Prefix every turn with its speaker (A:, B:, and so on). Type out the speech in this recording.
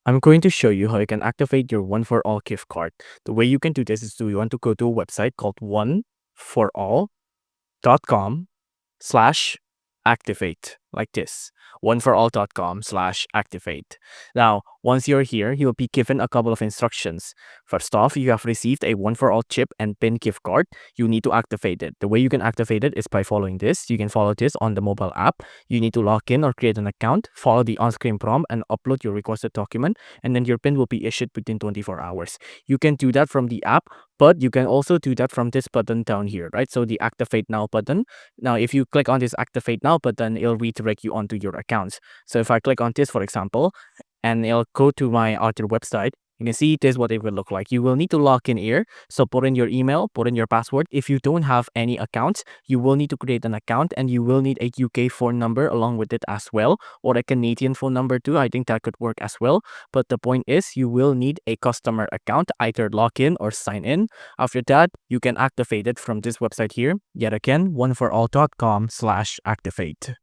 A: I'm going to show you how you can activate your One4All gift card. The way you can do this is you want to go to a website called oneforall.com/activate, like this, oneforall.com/activate. Now, once you're here, you'll be given a couple of instructions. First off, you have received a One4All chip and pin gift card. You need to activate it. The way you can activate it is by following this. You can follow this on the mobile app. You need to log in or create an account, follow the on-screen prompt, and upload your requested document, and then your pin will be issued within 24 hours. You can do that from the app, but you can also do that from this button down here, right? So the Activate Now button. Now, if you click on this Activate Now button, it'll redirect you onto your accounts. So if I click on this, for example, and it'll go to my other website, you can see this is what it will look like. You will need to log in here. So put in your email, put in your password. If you don't have any accounts, you will need to create an account, and you will need a UK phone number along with it as well, or a Canadian phone number too. I think that could work as well. But the point is, you will need a customer account, either log in or sign in. After that, you can activate it from this website here. Yet again, oneforall.com/activate.